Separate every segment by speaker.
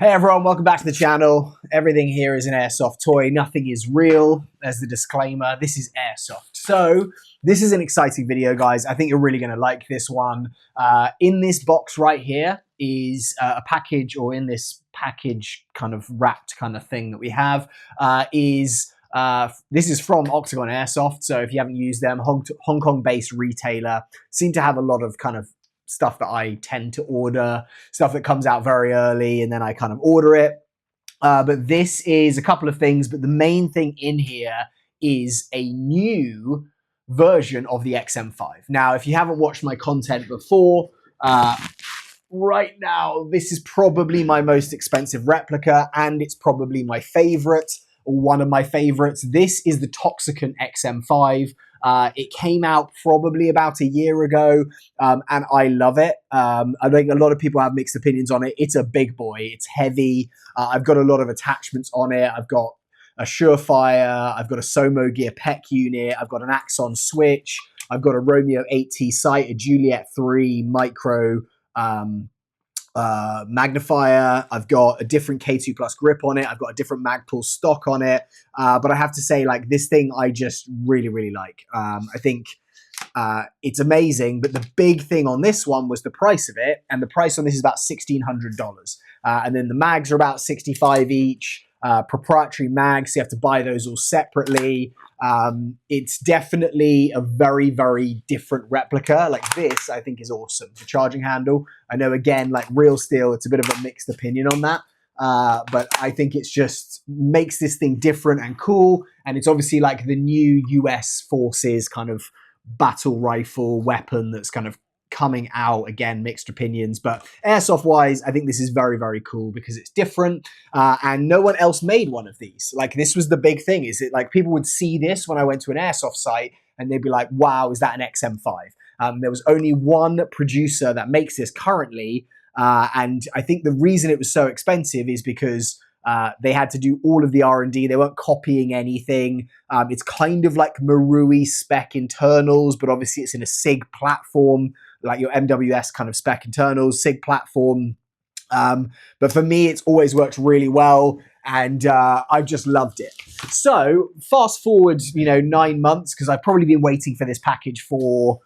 Speaker 1: Hey everyone, welcome back to the channel. Everything here is an airsoft toy. Nothing is real. There's the disclaimer. This is airsoft. So this is an exciting video, guys. I think you're really going to like this one. In this box right here is a package, or in this package kind of wrapped kind of thing that we have this is from Octagon Airsoft. So if you haven't used them, Hong Kong-based retailer, seem to have a lot of kind of stuff that I tend to order, stuff that comes out very early and then I kind of order it. But this is a couple of things, but the main thing in here is a new version of the XM5. Now, if you haven't watched my content before, right now, this is probably my most expensive replica, and it's probably my favorite, or one of my favorites. This is the Toxicant XM5. It came out probably about a year ago, and I love it. I think a lot of people have mixed opinions on it. It's a big boy. It's heavy. I've got a lot of attachments on it. I've got a Surefire. I've got a Somo Gear PEC unit. I've got an Axon switch. I've got a Romeo 8T sight, a Juliet 3 micro magnifier. I've got a different K2 Plus grip on it. I've got a different Magpul stock on it. But I have to say, like, this thing I just really, really like. I think it's amazing. But the big thing on this one was the price of it. And the price on this is about $1,600. And then the mags are about $65 each. Proprietary mags, so you have to buy those all separately. It's definitely a very, very different replica. Like, this, I think, is awesome. The charging handle, I know, again, like real steel, it's a bit of a mixed opinion on that. But I think it's just makes this thing different and cool. And it's obviously like the new US forces kind of battle rifle weapon that's kind of coming out. Again, mixed opinions, but airsoft wise, I think this is very, very cool because it's different, and no one else made one of these. Like, this was the big thing, is it like people would see this when I went to an airsoft site and they'd be like, wow, is that an XM5? There was only one producer that makes this currently, and I think the reason it was so expensive is because they had to do all of the R&D. They weren't copying anything. It's kind of like Marui spec internals, but obviously it's in a SIG platform, like your MWS kind of spec internals, SIG platform. But for me, it's always worked really well, and I've just loved it. So fast forward, 9 months, because I've probably been waiting for this package for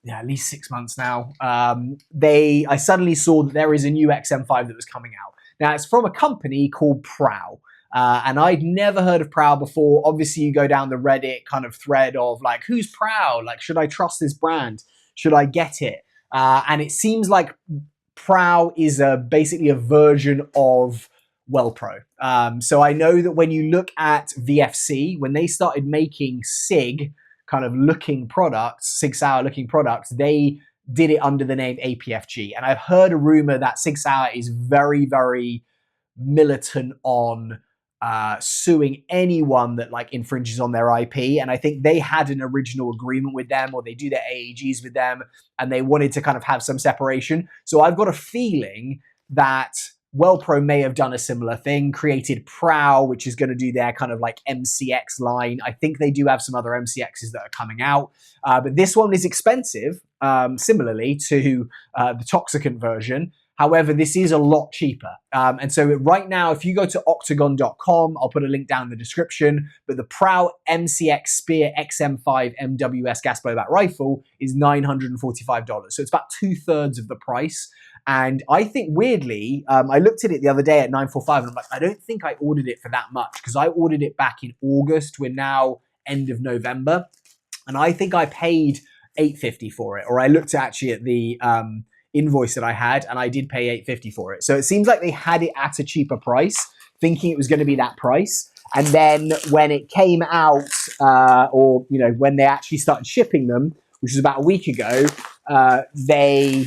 Speaker 1: at least 6 months now. I suddenly saw that there is a new XM5 that was coming out. Now, it's from a company called Prow. And I'd never heard of Prow before. Obviously, you go down the Reddit kind of thread of like, who's Prow? Like, should I trust this brand? Should I get it? And it seems like Prow is basically a version of WellPro. So I know that when you look at VFC, when they started making SIG kind of looking products, SIG Sauer looking products, they did it under the name APFG. And I've heard a rumor that SIG Sauer is very, very militant on suing anyone that like infringes on their IP. And I think they had an original agreement with them, or they do their AAGs with them, and they wanted to kind of have some separation. So I've got a feeling that WellPro may have done a similar thing, created Prow, which is going to do their kind of like MCX line. I think they do have some other MCXs that are coming out. But this one is expensive, similarly to the Toxicant version. However, this is a lot cheaper. And so right now, if you go to octagon.com, I'll put a link down in the description, but the Prow MCX Spear XM5 MWS gas blowback rifle is $945. So it's about 2/3 of the price. And I think, weirdly, I looked at it the other day at $945, and I'm like, I don't think I ordered it for that much, because I ordered it back in August. We're now end of November. And I think I paid $850 for it, or I looked actually at the invoice that I had, and I did pay $850 for it. So it seems like they had it at a cheaper price, thinking it was going to be that price. And then when it came out, or when they actually started shipping them, which was about a week ago, they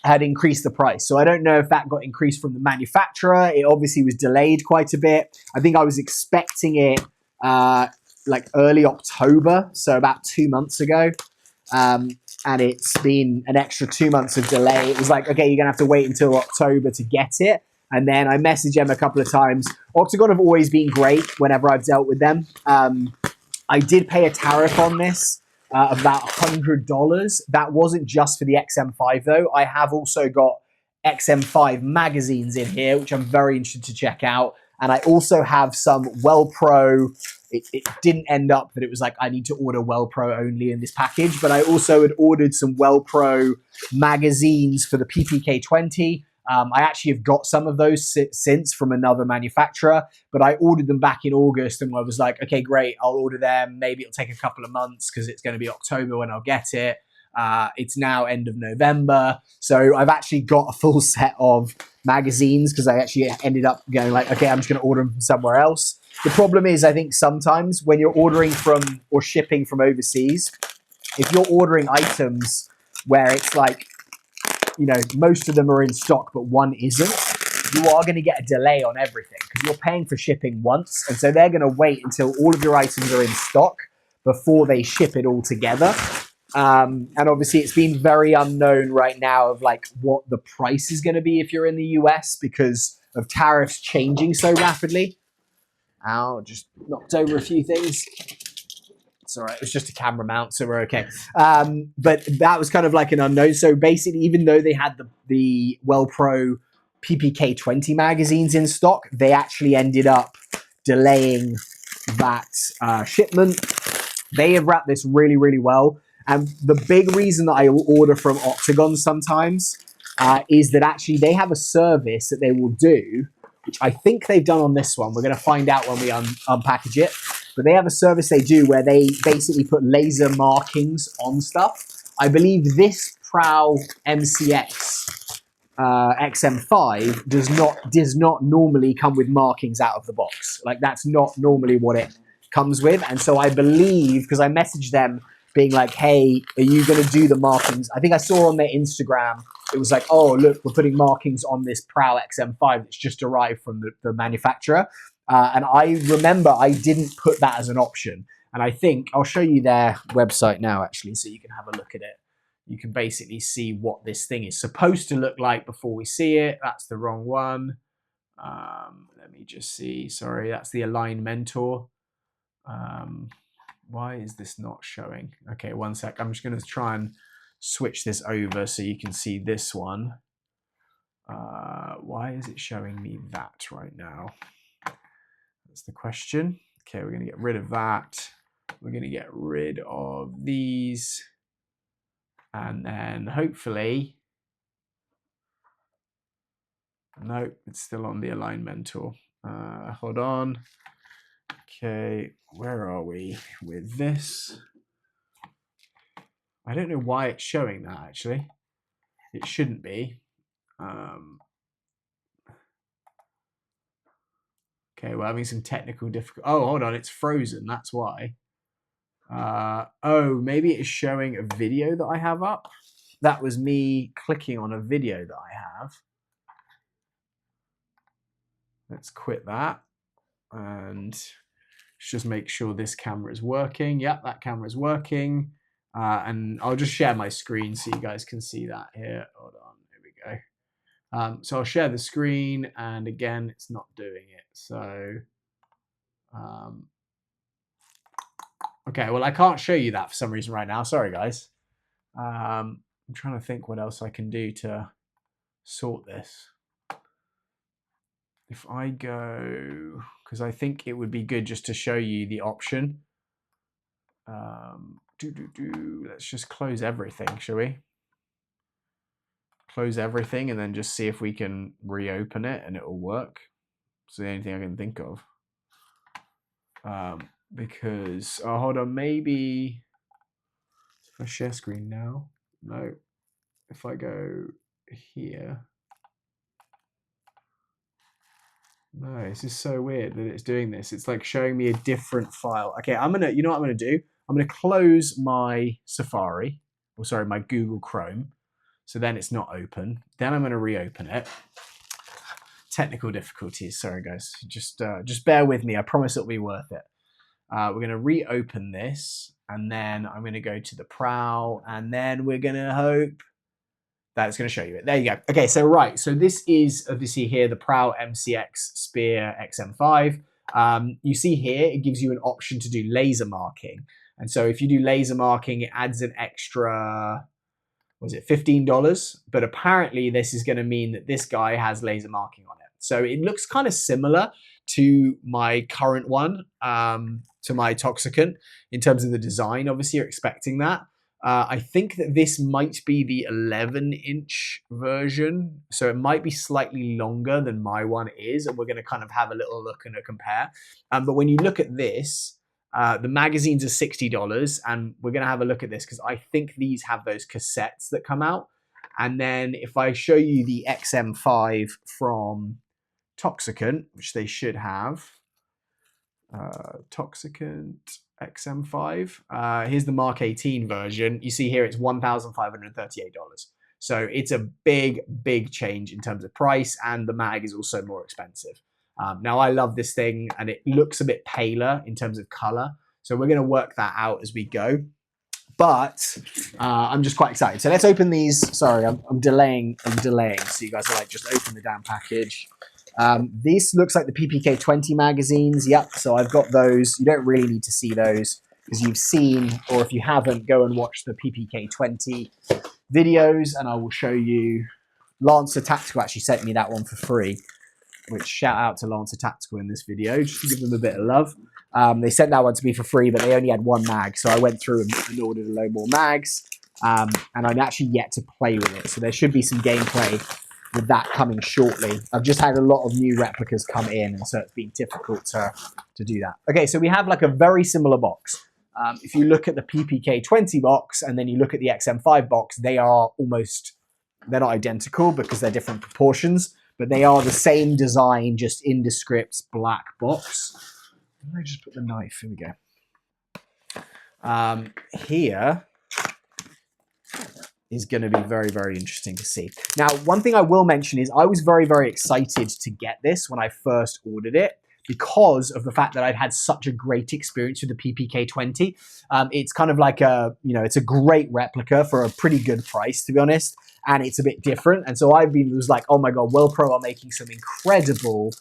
Speaker 1: had increased the price. So I don't know if that got increased from the manufacturer. It obviously was delayed quite a bit. I think I was expecting it like early October, so about 2 months ago. And it's been an extra 2 months of delay. It was like, okay, you're gonna have to wait until October to get it. And then I messaged them a couple of times. Octagon have always been great whenever I've dealt with them. I did pay a tariff on this of about $100. That wasn't just for the XM5 though. I have also got XM5 magazines in here, which I'm very interested to check out. And I also have some WellPro. It didn't end up that it was like I need to order WellPro only in this package, but I also had ordered some WellPro magazines for the PPK20. I actually have got some of those since from another manufacturer, but I ordered them back in August and I was like, okay, great, I'll order them. Maybe it'll take a couple of months because it's going to be October when I'll get it. It's now end of November. So I've actually got a full set of magazines because I actually ended up going like, okay, I'm just going to order them from somewhere else. The problem is, I think sometimes when you're ordering from or shipping from overseas, if you're ordering items where it's like, you know, most of them are in stock, but one isn't, you are going to get a delay on everything because you're paying for shipping once. And so they're going to wait until all of your items are in stock before they ship it all together. And obviously it's been very unknown right now of like what the price is going to be if you're in the US because of tariffs changing so rapidly. Ow, just knocked over a few things. It's all right. It was just a camera mount, so we're okay. But that was kind of like an unknown. So basically, even though they had the WellPro PPK20 magazines in stock, they actually ended up delaying that shipment. They have wrapped this really, really well. And the big reason that I order from Octagon sometimes is that actually they have a service that they will do, which I think they've done on this one. We're going to find out when we unpackage it. But they have a service they do where they basically put laser markings on stuff. I believe this Prow MCX XM5 does not normally come with markings out of the box. Like that's not normally what it comes with. And so I believe, because I messaged them being like, hey, are you going to do the markings? I think I saw on their Instagram, it was like, oh, look, we're putting markings on this Prow XM5 that's just arrived from the manufacturer. And I remember I didn't put that as an option. And I think I'll show you their website now, actually, so you can have a look at it. You can basically see what this thing is supposed to look like before we see it. That's the wrong one. Let me just see. Sorry, that's the Align Mentor. Why is this not showing? Okay, one sec. I'm just going to try and switch this over so you can see this one. Why is it showing me that right now? That's the question. Okay, we're going to get rid of that. We're going to get rid of these. And then hopefully, no, it's still on the Align Mentor. Hold on. Okay, where are we with this? I don't know why it's showing that, actually. It shouldn't be. Okay, we're having some technical difficulty. Oh, hold on, it's frozen. That's why. Oh, maybe it's showing a video that I have up. That was me clicking on a video that I have. Let's quit that. And just make sure this camera is working. Yep, that camera is working. And I'll just share my screen so you guys can see that here. Hold on, here we go. So I'll share the screen, and again, it's not doing it. So, okay, well, I can't show you that for some reason right now. Sorry, guys. I'm trying to think what else I can do to sort this. If I go, because I think it would be good just to show you the option. Let's just close everything, shall we? Close everything and then just see if we can reopen it and it will work. It's the only thing I can think of. Because, oh, hold on, maybe if I share screen now. No, if I go here. No, this is so weird that it's doing this. It's like showing me a different file. Okay, you know what I'm gonna do? I'm gonna close my Safari, or sorry, my Google Chrome. So then it's not open. Then I'm gonna reopen it. Technical difficulties, sorry guys. Just bear with me, I promise it'll be worth it. We're gonna reopen this, and then I'm gonna go to the Prow, and then we're gonna hope that it's going to show you it. There you go. Okay, so right. So this is obviously here the Prow MCX Spear XM5. You see here, it gives you an option to do laser marking. And so if you do laser marking, it adds an extra was it $15? But apparently this is going to mean that this guy has laser marking on it. So it looks kind of similar to my current one, to my Toxicant, in terms of the design. Obviously, you're expecting that. I think that this might be the 11-inch version, so it might be slightly longer than my one is, and we're going to kind of have a little look and a compare. But when you look at this, the magazines are $60, and we're going to have a look at this because I think these have those cassettes that come out. And then if I show you the XM5 from Toxicant, which they should have, Toxicant XM5. Here's the Mark 18 version. You see here it's $1,538. So it's a big, big change in terms of price, and the mag is also more expensive. Now I love this thing, and it looks a bit paler in terms of color. So we're going to work that out as we go. But I'm just quite excited. So let's open these. Sorry, I'm delaying. So you guys are like, just open the damn package. This looks like the PPK 20 magazines. Yep, so I've got those. You don't really need to see those because you've seen, or if you haven't, go and watch the PPK 20 videos, and I will show you. Lancer Tactical actually sent me that one for free, which shout out to Lancer Tactical in this video, just to give them a bit of love. They sent that one to me for free, but they only had one mag, so I went through and ordered a load more mags, and I'm actually yet to play with it, so there should be some gameplay with that coming shortly. I've just had a lot of new replicas come in, and so it's been difficult to do that. Okay, so we have like a very similar box. If you look at the PPK 20 box and then you look at the XM5 box, they are almost, they're not identical because they're different proportions, but they are the same design, just indescript black box. Let me just put the knife, here we go. Here is going to be very, very interesting to see. Now, one thing I will mention is I was very, very excited to get this when I first ordered it because of the fact that I've had such a great experience with the PPK 20. It's kind of like a, you know, it's a great replica for a pretty good price, to be honest, and it's a bit different. And so was like, oh my God, WellPro are making some incredible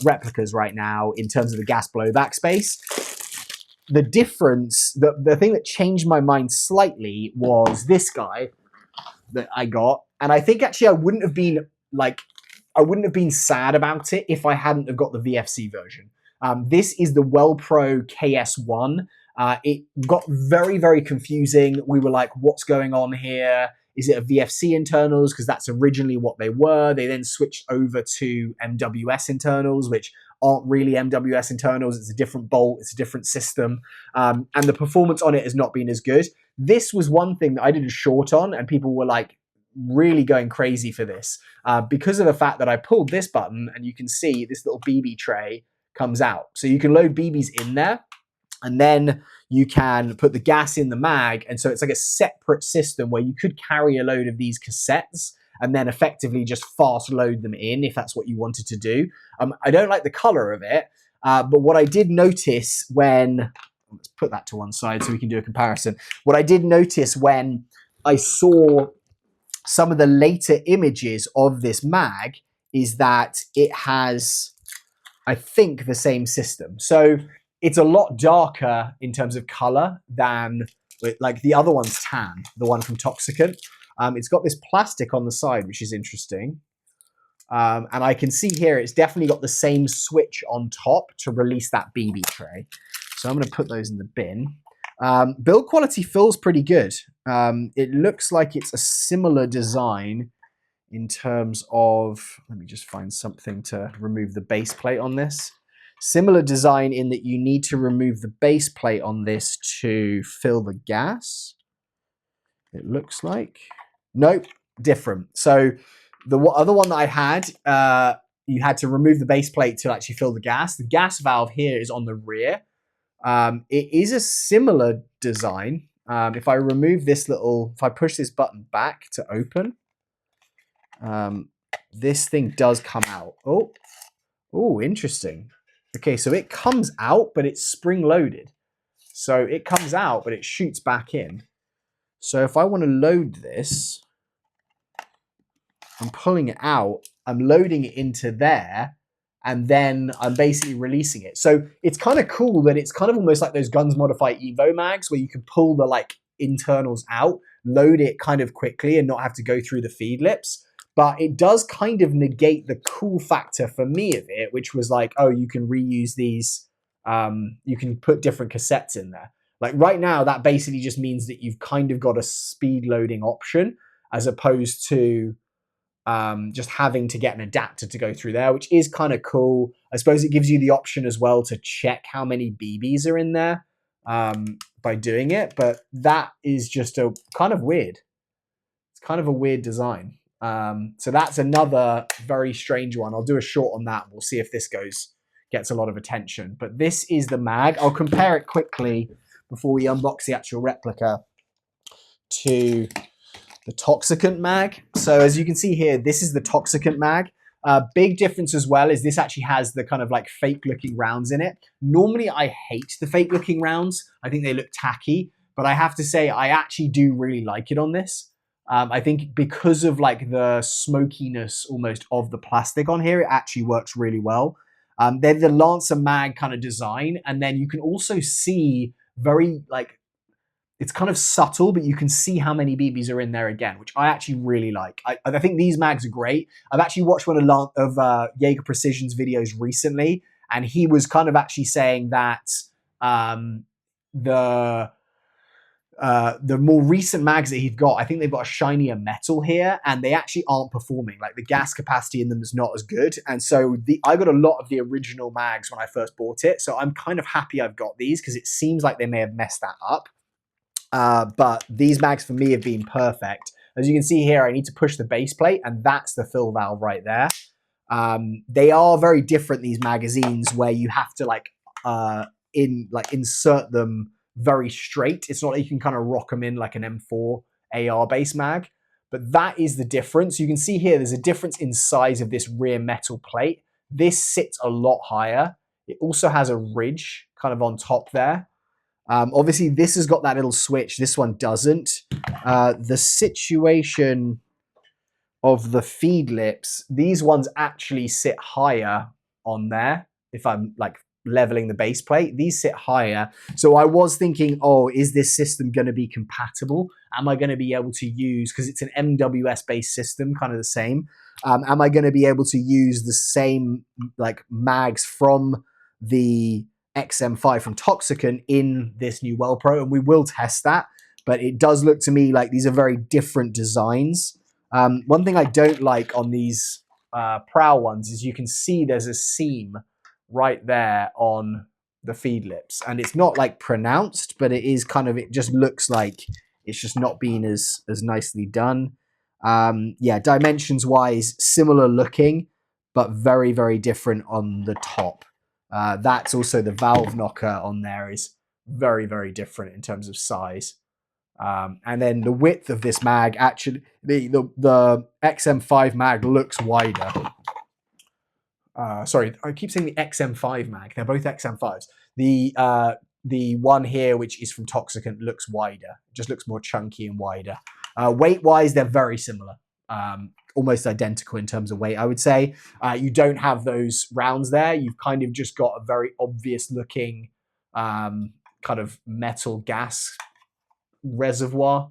Speaker 1: replicas right now in terms of the gas blowback space. The difference, the thing that changed my mind slightly was this guy that I got. And I think actually I wouldn't have been sad about it if I hadn't have got the VFC version. This is the WellPro KS1. It got very, very confusing. We were like, what's going on here? Is it a VFC internals? Because that's originally what they were. They then switched over to MWS internals, which aren't really MWS internals. It's a different bolt. It's a different system. And the performance on it has not been as good. This was one thing that I did a short on, and people were like really going crazy for this because of the fact that I pulled this button and you can see this little BB tray comes out. So you can load BBs in there, and then you can put the gas in the mag. And so it's like a separate system where you could carry a load of these cassettes and then effectively just fast load them in if that's what you wanted to do. I don't like the color of it, but what I did notice when, let's put that to one side so we can do a comparison. What I did notice when I saw some of the later images of this mag is that it has, I think, the same system. So it's a lot darker in terms of color than, like, the other one's tan, the one from Toxicant. It's got this plastic on the side, which is interesting. And I can see here it's definitely got the same switch on top to release that BB tray. So I'm going to put those in the bin. Build quality feels pretty good. It looks like it's a similar design in terms of, let me just find something to remove the base plate on this. Similar design in that you need to remove the base plate on this to fill the gas. It looks like. Nope, different. So the other one that I had, you had to remove the base plate to actually fill the gas. The gas valve here is on the rear. It is a similar design. If I remove this if I push this button back to open, this thing does come out. Oh, interesting. Okay, so it comes out, but it's spring-loaded. So it comes out, but it shoots back in. So if I want to load this, I'm pulling it out, I'm loading it into there, and then I'm basically releasing it. So it's kind of cool that it's kind of almost like those Guns Modify Evo mags where you can pull the like internals out, load it kind of quickly and not have to go through the feed lips. But it does kind of negate the cool factor for me of it, which was like, oh, you can reuse these, you can put different cassettes in there. Like right now, that basically just means that you've kind of got a speed loading option as opposed to just having to get an adapter to go through there, which is kind of cool. I suppose it gives you the option as well to check how many BBs are in there by doing it, but that is just a kind of weird. It's kind of a weird design. So that's another very strange one. I'll do a short on that. We'll see if this gets a lot of attention. But this is the mag. I'll compare it quickly before we unbox the actual replica to the Toxicant mag. So as you can see here, this is the Toxicant mag. Big difference as well is this actually has the kind of like fake looking rounds in it. Normally I hate the fake looking rounds. I think they look tacky, but I have to say I actually do really like it on this. I think because of like the smokiness almost of the plastic on here, it actually works really well. They're the Lancer mag kind of design. And then you can also see very like, it's kind of subtle, but you can see how many BBs are in there again, which I actually really like. I think these mags are great. I've actually watched one of Jaeger Precision's videos recently, and he was kind of actually saying that the more recent mags that he's got, I think they've got a shinier metal here, and they actually aren't performing. Like the gas capacity in them is not as good. And so I got a lot of the original mags when I first bought it. So I'm kind of happy I've got these because it seems like they may have messed that up. But these mags for me have been perfect. As you can see here, I need to push the base plate, and that's the fill valve right there. They are very different, these magazines, where you have to insert them very straight. It's not like you can kind of rock them in like an M4 AR base mag, but that is the difference. You can see here there's a difference in size of this rear metal plate. This sits a lot higher. It also has a ridge kind of on top there. Obviously, this has got that little switch. This one doesn't. The situation of the feed lips, these ones actually sit higher on there. If I'm like leveling the base plate, these sit higher. So I was thinking, oh, is this system going to be compatible? Am I going to be able to use, because it's an MWS based system, kind of the same. Am I going to be able to use the same like mags from the XM5 from Toxicant in this new WellPro? And we will test that, but it does look to me like these are very different designs. One thing I don't like on these Prow ones is you can see there's a seam right there on the feed lips, and it's not like pronounced, but it is kind of, it just looks like it's just not been as nicely done. Yeah, dimensions wise, similar looking, but very, very different on the top. That's also the valve knocker on there is very, very different in terms of size. And then the width of this mag, actually, the XM5 mag looks wider. Sorry, I keep saying the XM5 mag. They're both XM5s. The one here, which is from Toxicant, looks wider. It just looks more chunky and wider. Weight-wise, they're very similar. Almost identical in terms of weight, I would say. You don't have those rounds there. You've kind of just got a very obvious looking kind of metal gas reservoir,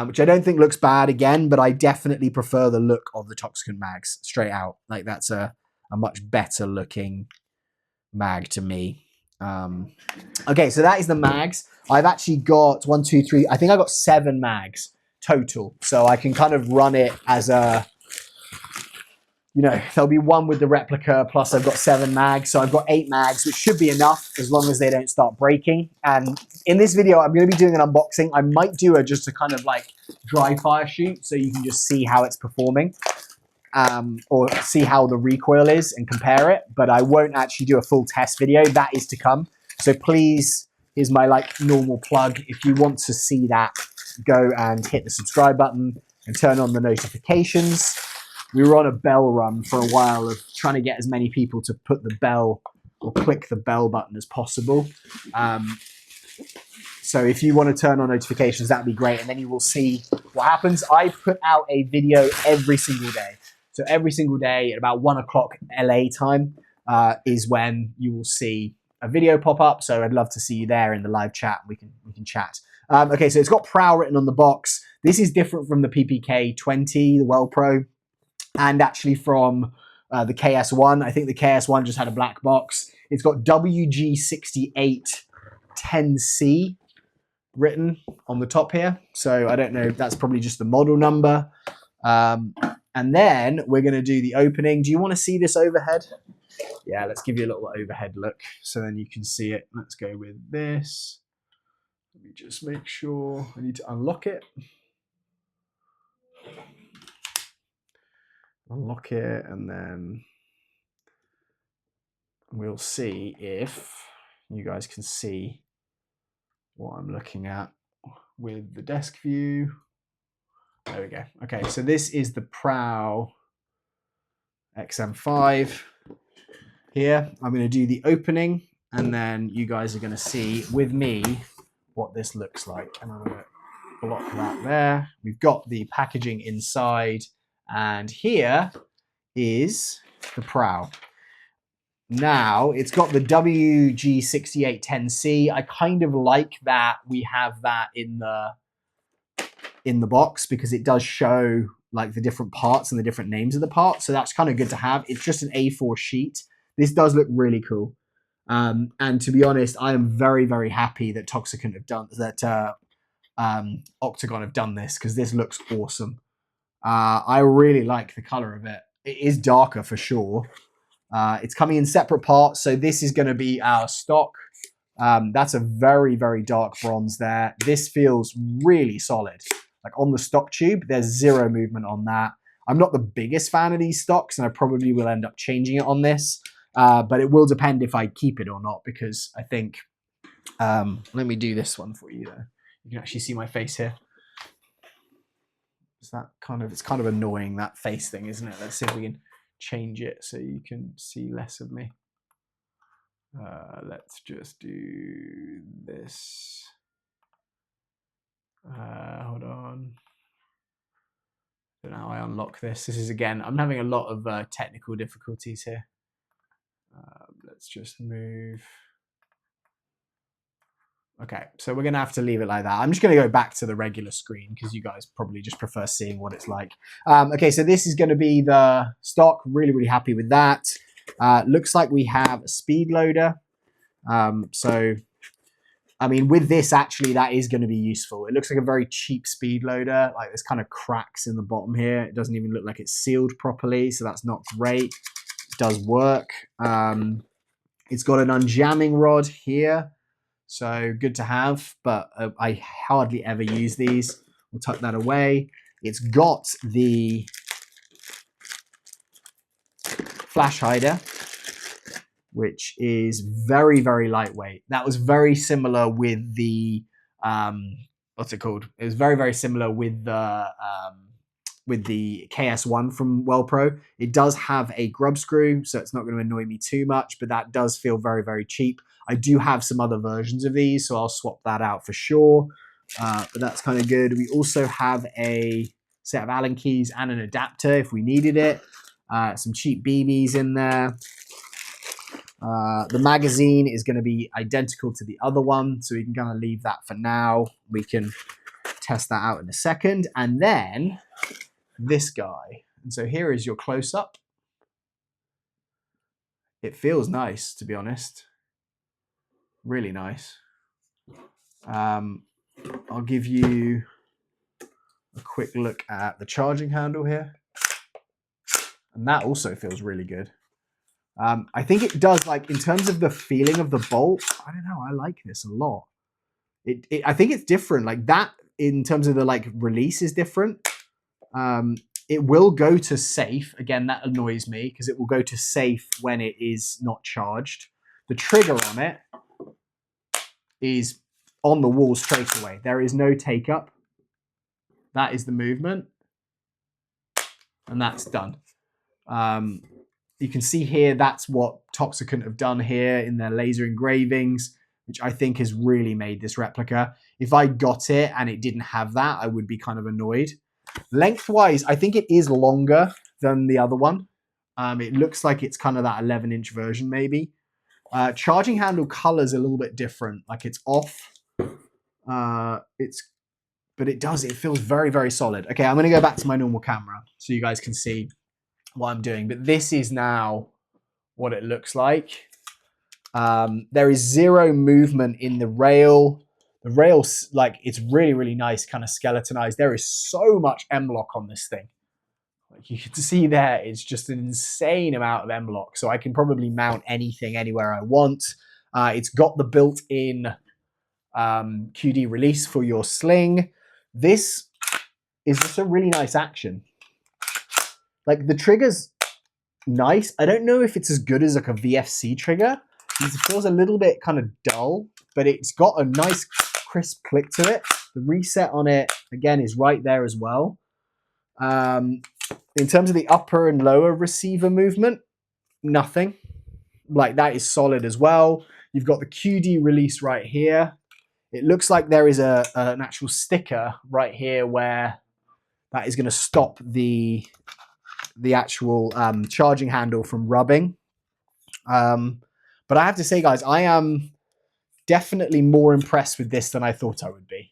Speaker 1: which I don't think looks bad again, but I definitely prefer the look of the Toxicant mags straight out. Like that's a much better looking mag to me. Okay, so that is the mags. I've actually got 1, 2, 3, I think I got 7 mags total. So I can kind of run it as a, you know, there'll be one with the replica, plus I've got 7 mags. So I've got 8 mags, which should be enough as long as they don't start breaking. And in this video, I'm going to be doing an unboxing. I might do just a kind of like dry fire shoot so you can just see how it's performing, or see how the recoil is and compare it. But I won't actually do a full test video. That is to come. So please, here's my like normal plug. If you want to see that, go and hit the subscribe button and turn on the notifications. We were on a bell run for a while of trying to get as many people to put the bell or click the bell button as possible. So if you want to turn on notifications, that'd be great. And then you will see what happens. I put out a video every single day. So every single day at about 1 o'clock LA time is when you will see a video pop up. So I'd love to see you there in the live chat. We can chat. Okay, so it's got Prow written on the box. This is different from the PPK20, the Well Pro, and actually from the KS1. I think the KS1 just had a black box. It's got WG6810C written on the top here. So I don't know if that's probably just the model number. And then we're going to do the opening. Do you want to see this overhead? Yeah, let's give you a little overhead look so then you can see it. Let's go with this. Let me just make sure. I need to unlock it. Unlock it, and then we'll see if you guys can see what I'm looking at with the desk view. There we go. Okay, so this is the Prow XM5 here. I'm going to do the opening, and then you guys are going to see with me what this looks like. And I'm going to block that there. We've got the packaging inside, and here is the Prow. Now, it's got the WG6810C. I kind of like that we have that in the box because it does show like the different parts and the different names of the parts. So that's kind of good to have. It's just an A4 sheet. This does look really cool. And to be honest, I am very, very happy that Toxicant have done that. Octagon have done this because this looks awesome. I really like the color of it. It is darker for sure. It's coming in separate parts. So this is going to be our stock. That's a very, very dark bronze there. This feels really solid. Like on the stock tube, there's zero movement on that. I'm not the biggest fan of these stocks, and I probably will end up changing it on this. But it will depend if I keep it or not, because I think, let me do this one for you though. You can actually see my face here. Is that it's kind of annoying, that face thing, isn't it? Let's see if we can change it so you can see less of me. Let's just do this. Hold on. So now I unlock this. This is, again, I'm having a lot of technical difficulties here. Let's just move. Okay, so we're going to have to leave it like that. I'm just going to go back to the regular screen because you guys probably just prefer seeing what it's like. Okay, so this is going to be the stock. Really, really happy with that. Looks like we have a speed loader. So, I mean, with this, actually, that is going to be useful. It looks like a very cheap speed loader. Like, there's kind of cracks in the bottom here. It doesn't even look like it's sealed properly, so that's not great. It does work. It's got an unjamming rod here. So good to have, but I hardly ever use these. We'll tuck that away. It's got the flash hider, which is very, very lightweight. That was very similar with the, what's it called? It was very, very similar with the KS1 from Well Pro. It does have a grub screw, so it's not going to annoy me too much, but that does feel very, very cheap. I do have some other versions of these, so I'll swap that out for sure. But that's kind of good. We also have a set of Allen keys and an adapter if we needed it. Some cheap BBs in there. The magazine is going to be identical to the other one, so we can kind of leave that for now. We can test that out in a second. And then this guy. And so here is your close-up. It feels nice, to be honest. Really nice. I'll give you a quick look at the charging handle here. And that also feels really good. I think it does, like, in terms of the feeling of the bolt, I don't know, I like this a lot. I think it's different. Like, that, in terms of the, like, release is different. It will go to safe. Again, that annoys me because it will go to safe when it is not charged. The trigger on it is on the wall straight away. There is no take up. That is the movement. And that's done. You can see here, that's what Toxicant have done here in their laser engravings, which I think has really made this replica. If I got it and it didn't have that, I would be kind of annoyed. Lengthwise, I think it is longer than the other one. It looks like it's kind of that 11-inch version maybe. Charging handle color is a little bit different. Like, it's off. But but it feels very, very solid. Okay, I'm going to go back to my normal camera so you guys can see what I'm doing. But this is now what it looks like. There is zero movement in the rail. The rail's like, it's really, really nice, kind of skeletonized. There is so much M-lock on this thing. Like you can see there, it's just an insane amount of M-lock. So I can probably mount anything anywhere I want. It's got the built-in QD release for your sling. This is just a really nice action. Like the trigger's nice. I don't know if it's as good as like a VFC trigger. It feels a little bit kind of dull, but it's got a nice crisp click to it. The reset on it, again, is right there as well. In terms of the upper and lower receiver movement, nothing. Like that is solid as well. You've got the QD release right here. It looks like there is an actual sticker right here where that is going to stop the actual charging handle from rubbing. But I have to say, guys, I am definitely more impressed with this than I thought I would be.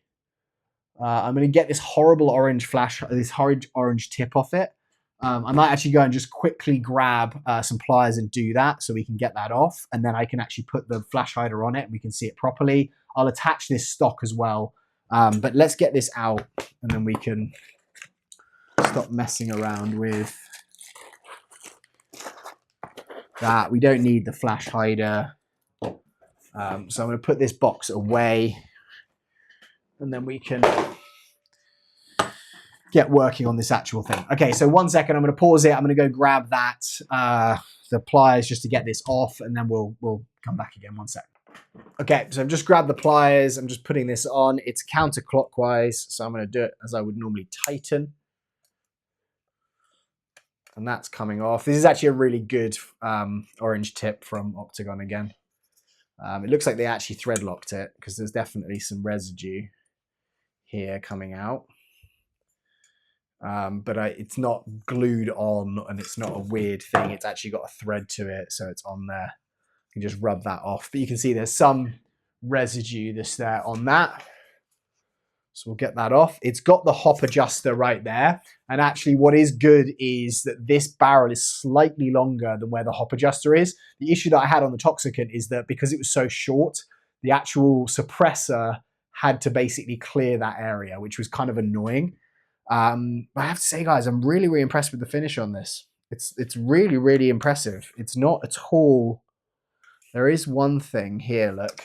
Speaker 1: I'm going to get this horrible orange orange tip off it. I might actually go and just quickly grab some pliers and do that so we can get that off. And then I can actually put the flash hider on it. We can see it properly. I'll attach this stock as well. But let's get this out and then we can stop messing around with that. We don't need the flash hider. So I'm going to put this box away and then we can get working on this actual thing. Okay, so 1 second, I'm going to pause it. I'm going to go grab that, the pliers just to get this off, and then we'll come back again. 1 sec. Okay, so I've just grabbed the pliers. I'm just putting this on. It's counterclockwise, so I'm going to do it as I would normally tighten. And that's coming off. This is actually a really good orange tip from Octagon again. It looks like they actually thread locked it because there's definitely some residue here coming out. But it's not glued on and it's not a weird thing. It's actually got a thread to it, so it's on there. You can just rub that off. But you can see there's some residue that's there on that. So we'll get that off. It's got the hop adjuster right there. And actually what is good is that this barrel is slightly longer than where the hop adjuster is. The issue that I had on the Toxicant is that because it was so short, the actual suppressor had to basically clear that area, which was kind of annoying. I have to say, guys, I'm really, really impressed with the finish on this. It's really, really impressive. It's not at all. There is one thing here, look,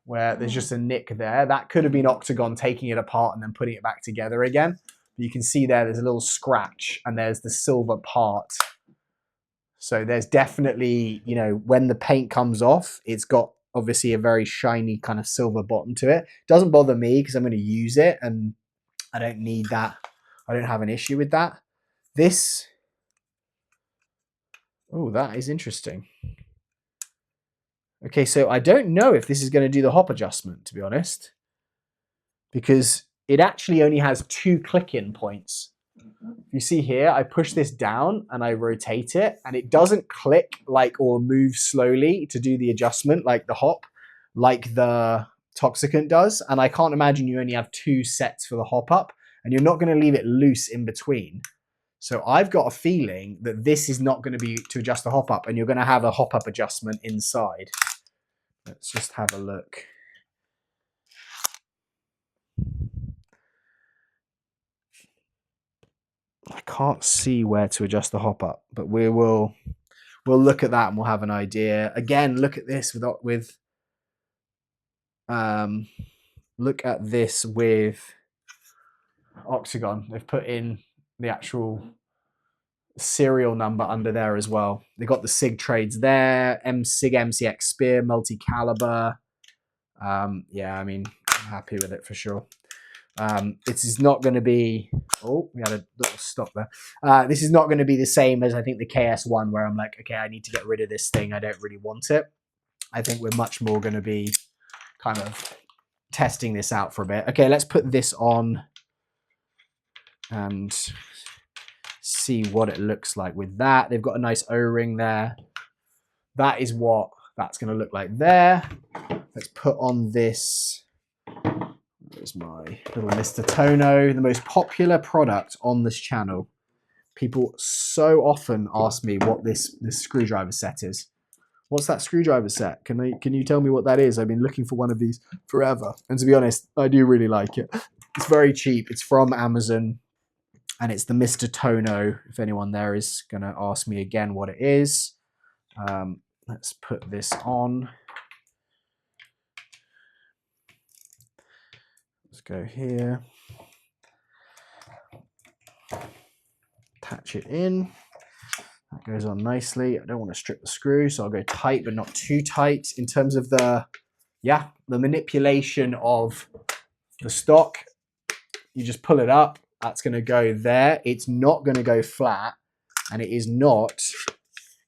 Speaker 1: where there's just a nick there. That could have been Octagon taking it apart and then putting it back together again. But you can see there's a little scratch and there's the silver part. So there's definitely, you know, when the paint comes off, it's got obviously a very shiny kind of silver bottom to it. Doesn't bother me because I'm going to use it and I don't need that. I don't have an issue with that. This, oh, that is interesting. Okay, so I don't know if this is going to do the hop adjustment, to be honest, because it actually only has 2 click-in points. You see here, I push this down and I rotate it, and it doesn't click like or move slowly to do the adjustment like the hop, like the Toxicant does. And I can't imagine you only have 2 sets for the hop up, and you're not going to leave it loose in between. So I've got a feeling that this is not going to be to adjust the hop up, and you're going to have a hop up adjustment inside. Let's just have a look. I can't see where to adjust the hop up, but we'll look at that and we'll have an idea. Again, look at this look at this with Octagon. They've put in the actual serial number under there as well. They got the SIG trades there, SIG MCX Spear, multi-caliber. Yeah, I mean, I'm happy with it for sure. This is not going to be, oh, we had a little stop there. This is not going to be the same as I think the KS1 where I'm like, okay, I need to get rid of this thing. I don't really want it. I think we're much more going to be kind of testing this out for a bit. Okay, let's put this on and see what it looks like with that. They've got a nice O-ring there. That is what that's going to look like there. Let's put on this There's my little Mr. Tono, the most popular product on this channel. People so often ask me what this screwdriver set is. What's that screwdriver set? Can you tell me what that is? I've been looking for one of these forever. And to be honest, I do really like it. It's very cheap. It's from Amazon. And it's the Mr. Tono, if anyone there is going to ask me again what it is. Let's put this on. Let's go here. Attach it in. That goes on nicely. I don't want to strip the screw, so I'll go tight, but not too tight. In terms of the manipulation of the stock, you just pull it up. That's going to go there. It's not going to go flat, and it is not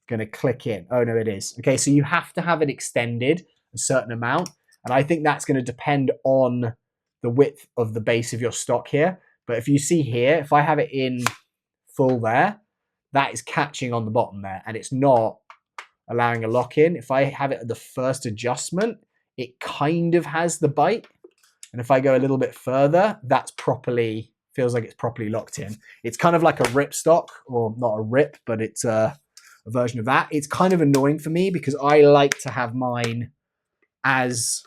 Speaker 1: going to click in. Oh, no, it is. Okay, so you have to have it extended a certain amount, and I think that's going to depend on the width of the base of your stock here. But if you see here, if I have it in full there, that is catching on the bottom there, and it's not allowing a lock in. If I have it at the first adjustment, it kind of has the bite. And if I go a little bit further, that's properly, feels like it's properly locked in. It's kind of like a rip stock, or not a rip, but it's a version of that. It's kind of annoying for me because I like to have mine as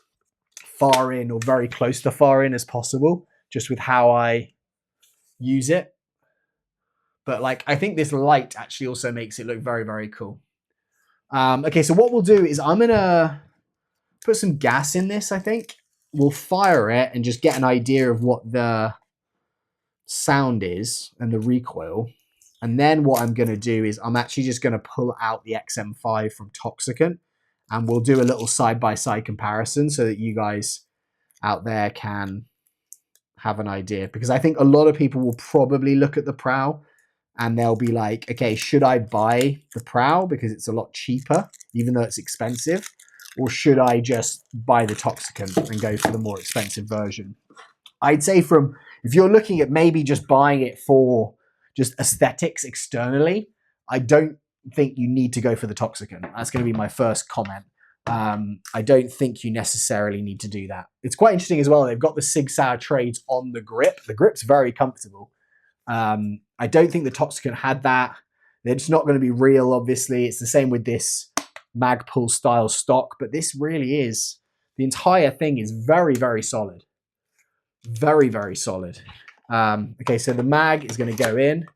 Speaker 1: far in or very close to far in as possible, just with how I use it. But like, I think this light actually also makes it look very, very cool. Okay, so what we'll do is I'm gonna put some gas in this, I think. We'll fire it and just get an idea of what the sound is and the recoil. And then what I'm gonna do is I'm actually just gonna pull out the XM5 from Toxicant, and we'll do a little side-by-side comparison so that you guys out there can have an idea. Because I think a lot of people will probably look at the Prow and they'll be like, okay, should I buy the Prow because it's a lot cheaper, even though it's expensive? Or should I just buy the Toxicant and go for the more expensive version? I'd say if you're looking at maybe just buying it for just aesthetics externally, I don't think you need to go for the Toxicant. That's going to be my first comment. I don't think you necessarily need to do that. It's quite interesting as well. They've got the Sig Sauer trades on the grip. The grip's very comfortable. I don't think the Toxicant had that. They're just not going to be real, obviously. It's the same with this Magpul style stock, but this really is, the entire thing is very, very solid. Very, very solid. Okay, so the mag is going to go in.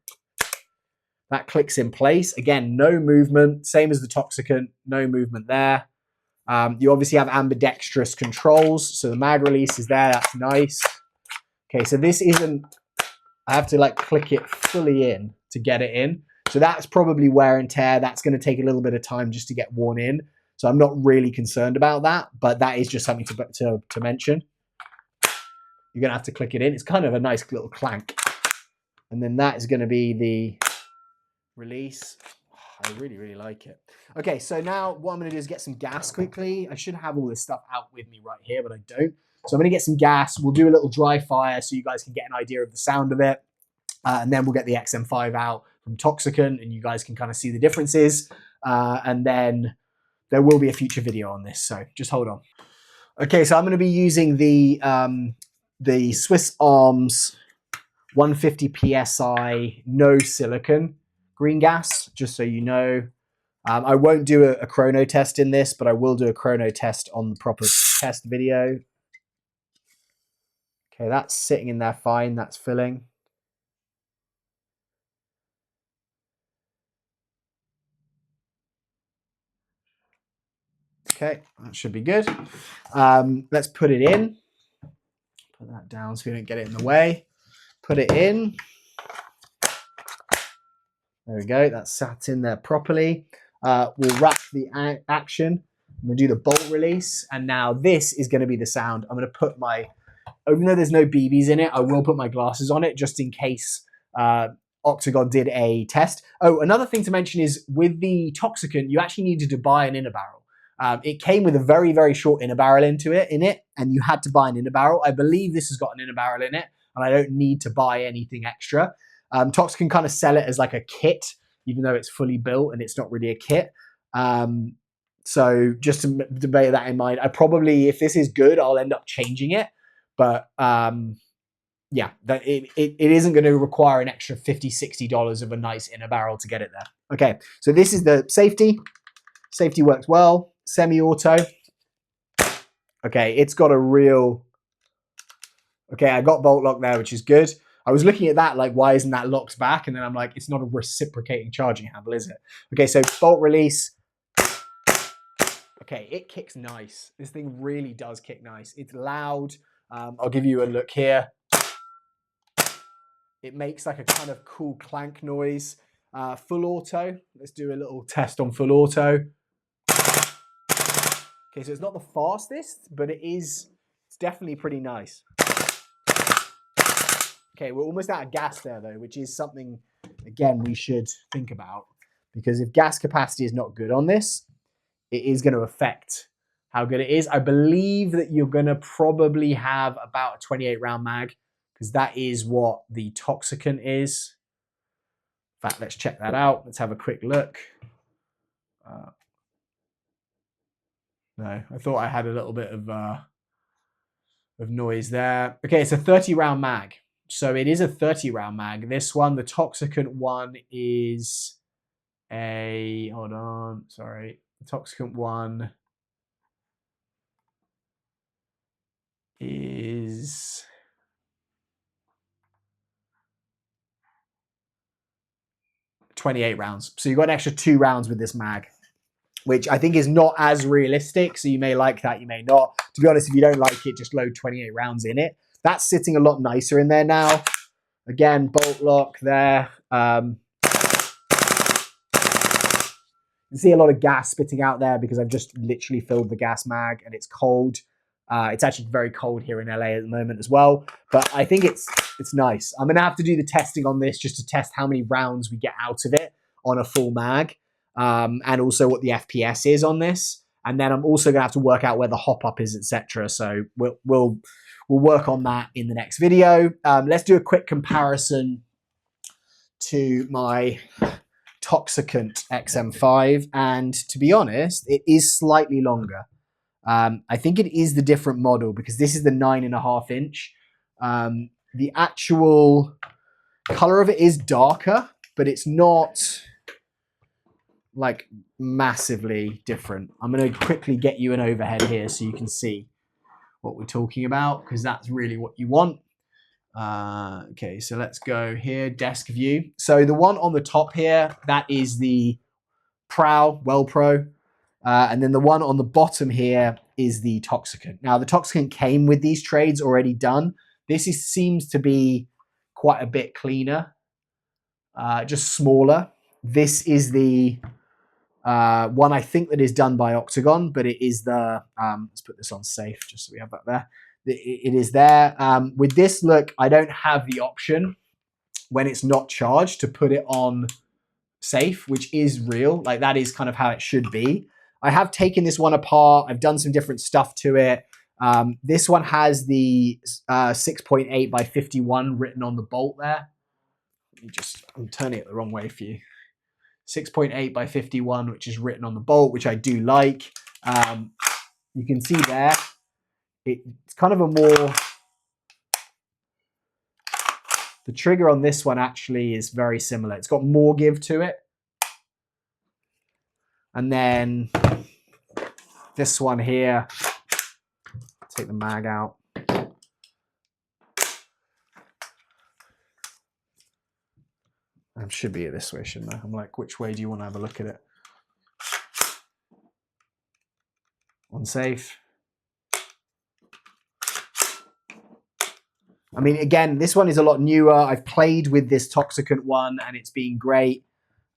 Speaker 1: That clicks in place. Again, no movement, same as the Toxicant, no movement there. You obviously have ambidextrous controls, so the mag release is there, that's nice. Okay, so this isn't, I have to like click it fully in to get it in. So that's probably wear and tear. That's going to take a little bit of time just to get worn in. So I'm not really concerned about that, but that is just something to mention. You're going to have to click it in. It's kind of a nice little clank. And then that is going to be the release. I really, really like it. Okay, so now what I'm going to do is get some gas quickly. I should have all this stuff out with me right here, but I don't. So I'm going to get some gas. We'll do a little dry fire so you guys can get an idea of the sound of it. And then we'll get the XM5 out from Toxicant and you guys can kind of see the differences. And then there will be a future video on this, so just hold on. Okay, so I'm going to be using the Swiss Arms 150 PSI no silicon green gas, just so you know. I won't do a chrono test in this, but I will do a chrono test on the proper test video. Okay, that's sitting in there fine, that's filling. Okay, that should be good. Let's put it in. Put that down so we don't get it in the way. Put it in. There we go, that's sat in there properly. We'll wrap the action. I'm gonna do the bolt release. And now this is gonna be the sound. I'm gonna put my, even though there's no BBs in it, I will put my glasses on it just in case Octagon did a test. Oh, another thing to mention is with the Toxicant, you actually needed to buy an inner barrel. It came with a very, very short inner barrel in it, and you had to buy an inner barrel. I believe this has got an inner barrel in it, and I don't need to buy anything extra. Toxicant kind of sell it as like a kit, even though it's fully built and it's not really a kit. So just to bear that in mind, I probably, if this is good, I'll end up changing it. But yeah, it isn't going to require an extra $50, $60 of a nice inner barrel to get it there. Okay, so this is the safety. Safety works well. Semi-auto. Okay, it's got a real... Okay, I got bolt lock there, which is good. I was looking at that, like, why isn't that locked back? And then I'm like, it's not a reciprocating charging handle, is it? Okay, so bolt release. Okay, it kicks nice. This thing really does kick nice. It's loud. I'll give you a look here. It makes like a kind of cool clank noise. Full auto. Let's do a little test on full auto. Okay, so it's not the fastest, but it's definitely pretty nice. Okay, we're almost out of gas there though, which is something, again, we should think about, because if gas capacity is not good on this, it is going to affect how good it is. I believe that you're going to probably have about a 28 round mag, because that is what the Toxicant is. In fact, let's check that out. Let's have a quick look. No, I thought I had a little bit of noise there. Okay, it's a 30 round mag. So it is a 30 round mag. This one, the Toxicant one, is a... Hold on, sorry. The Toxicant one is... $28 rounds. So you've got an extra 2 rounds with this mag, which I think is not as realistic. So you may like that, you may not. To be honest, if you don't like it, just load 28 rounds in it. That's sitting a lot nicer in there now. Again, bolt lock there. You can see a lot of gas spitting out there because I've just literally filled the gas mag and it's cold. It's actually very cold here in LA at the moment as well. But I think it's nice. I'm going to have to do the testing on this just to test how many rounds we get out of it on a full mag. And also what the FPS is on this. And then I'm also going to have to work out where the hop up is, etc. So we'll work on that in the next video. Let's do a quick comparison to my Toxicant XM5. And to be honest, it is slightly longer. I think it is the different model because this is the 9.5 inch. The actual color of it is darker, but it's not like massively different. I'm going to quickly get you an overhead here so you can see what we're talking about, because that's really what you want. Okay, so let's go here, desk view. So the one on the top here, that is the Prow Pro. And then the one on the bottom here is the Toxicant. Now, the Toxicant came with these trades already done. This seems to be quite a bit cleaner, just smaller. This is the one I think that is done by Octagon, but it is the, let's put this on safe just so we have that there. It is there. With this look, I don't have the option when it's not charged to put it on safe, which is real. Like that is kind of how it should be. I have taken this one apart. I've done some different stuff to it. This one has the 6.8 by 51 written on the bolt there. I'm turning it the wrong way for you. 6.8 by 51, which is written on the bolt, which I do like. You can see there, it's kind of a more... The trigger on this one actually is very similar. It's got more give to it. And then this one here, take the mag out. I should be this way, shouldn't I? I'm like, which way do you want to have a look at it? On safe. I mean, again, this one is a lot newer. I've played with this Toxicant one and it's been great.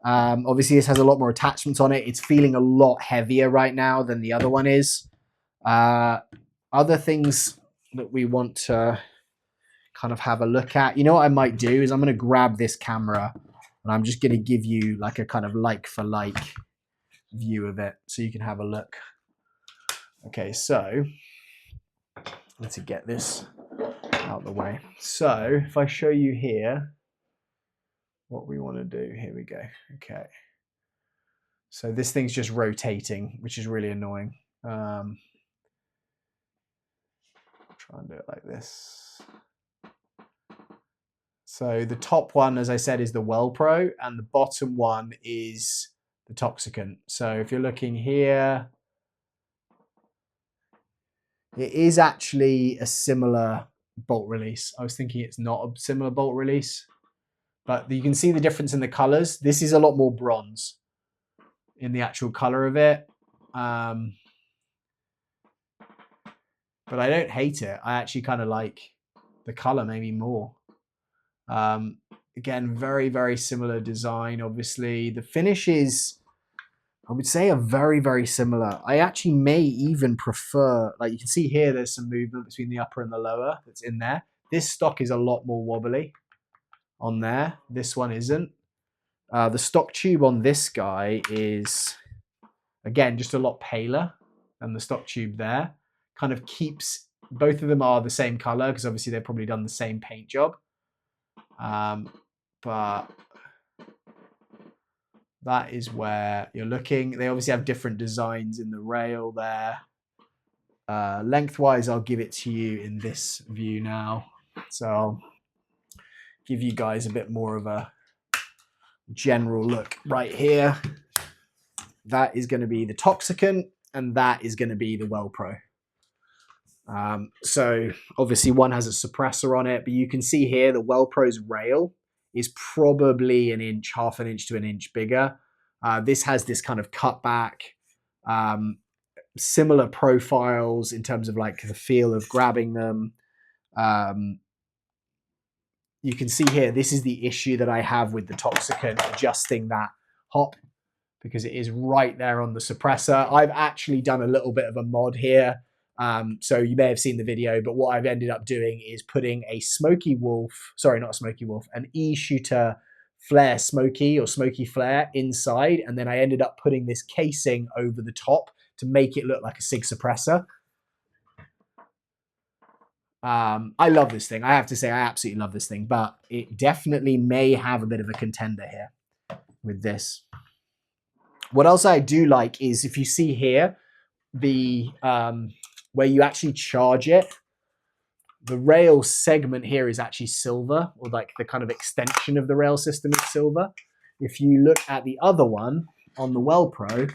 Speaker 1: Obviously, this has a lot more attachments on it. It's feeling a lot heavier right now than the other one is. Other things that we want to kind of have a look at. You know what I might do is I'm going to grab this camera and I'm just going to give you like a kind of like for like view of it so you can have a look. Okay, so let's get this out of the way. So if I show you here what we want to do, here we go. Okay. So this thing's just rotating, which is really annoying. Try try and do it like this. So the top one, as I said, is the WellPro, and the bottom one is the Toxicant. So if you're looking here, it is actually a similar bolt release. I was thinking it's not a similar bolt release, but you can see the difference in the colors. This is a lot more bronze in the actual color of it. But I don't hate it. I actually kind of like the color maybe more. Again, very, very similar design, obviously. The finish is, I would say, are very, very similar. I actually may even prefer, like you can see here, there's some movement between the upper and the lower that's in there. This stock is a lot more wobbly on there. This one isn't. The stock tube on this guy is, again, just a lot paler than the stock tube there. Kind of keeps, both of them are the same color because obviously they've probably done the same paint job. But that is where you're looking. They obviously have different designs in the rail there. Lengthwise, I'll give it to you in this view now. So I'll give you guys a bit more of a general look right here. That is going to be the Toxicant, and that is going to be the WellPro. So obviously one has a suppressor on it, but you can see here the WellPro's rail is probably an inch, half an inch to an inch bigger. This has this kind of cutback, similar profiles in terms of like the feel of grabbing them. You can see here, this is the issue that I have with the Toxicant, adjusting that hop, because it is right there on the suppressor. I've actually done a little bit of a mod here. So you may have seen the video, but what I've ended up doing is putting a Smoky Wolf, sorry, not a Smoky Wolf, an E-Shooter Flare Smoky or Smoky Flare inside. And then I ended up putting this casing over the top to make it look like a SIG suppressor. I love this thing. I have to say, I absolutely love this thing, but it definitely may have a bit of a contender here with this. What else I do like is if you see here, the where you actually charge it, the rail segment here is actually silver, or like the kind of extension of the rail system is silver. If you look at the other one on the WellPro,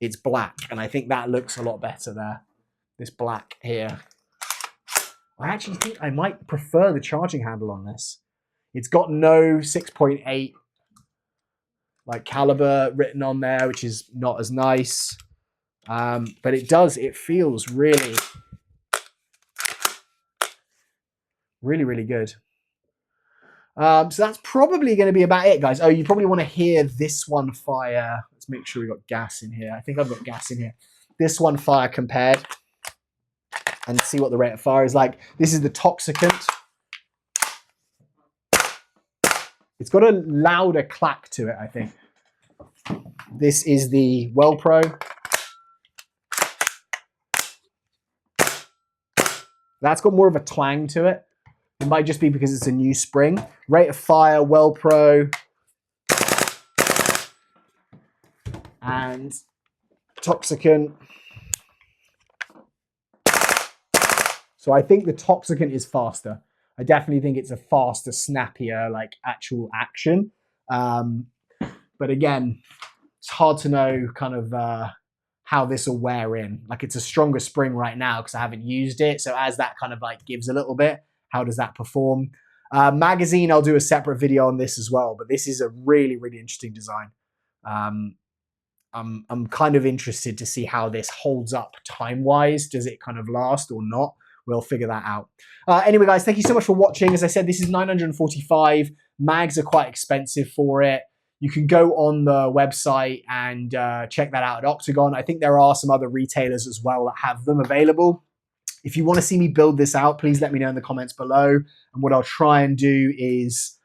Speaker 1: it's black, and I think that looks a lot better there. This black here. I actually think I might prefer the charging handle on this. It's got no 6.8 like caliber written on there, which is not as nice. But it feels really, really, really good. So that's probably going to be about it, guys. Oh, you probably want to hear this one fire. Let's make sure we got gas in here. I think I've got gas in here. This one fire compared, and see what the rate of fire is like. This is the Toxicant. It's got a louder clack to it, I think. This is the WellPro. That's got more of a twang to it. It might just be because it's a new spring. Rate of fire, WellPro. And Toxicant. So I think the Toxicant is faster. I definitely think it's a faster, snappier, like actual action. But again, it's hard to know kind of how this will wear in. Like it's a stronger spring right now because I haven't used it. So as that kind of like gives a little bit, how does that perform? Magazine, I'll do a separate video on this as well, but this is a really, really interesting design. I'm kind of interested to see how this holds up time-wise. Does it kind of last or not? We'll figure that out. Anyway, guys, thank you so much for watching. As I said, this is $945. Mags are quite expensive for it. You can go on the website and check that out at Octagon. I think there are some other retailers as well that have them available. If you want to see me build this out, please let me know in the comments below. And what I'll try and do is,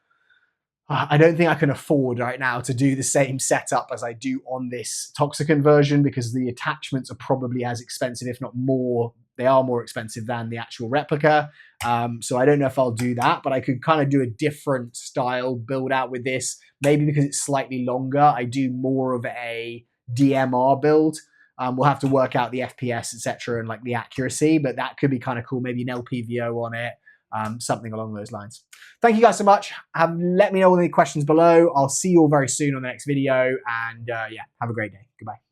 Speaker 1: I don't think I can afford right now to do the same setup as I do on this Toxicant version because the attachments are probably as expensive, if not more. They are more expensive than the actual replica. So I don't know if I'll do that, but I could kind of do a different style build out with this. Maybe because it's slightly longer, I do more of a DMR build. We'll have to work out the FPS, etc., and like the accuracy, but that could be kind of cool. Maybe an LPVO on it, something along those lines. Thank you guys so much. Let me know all the questions below. I'll see you all very soon on the next video, and yeah, have a great day. Goodbye.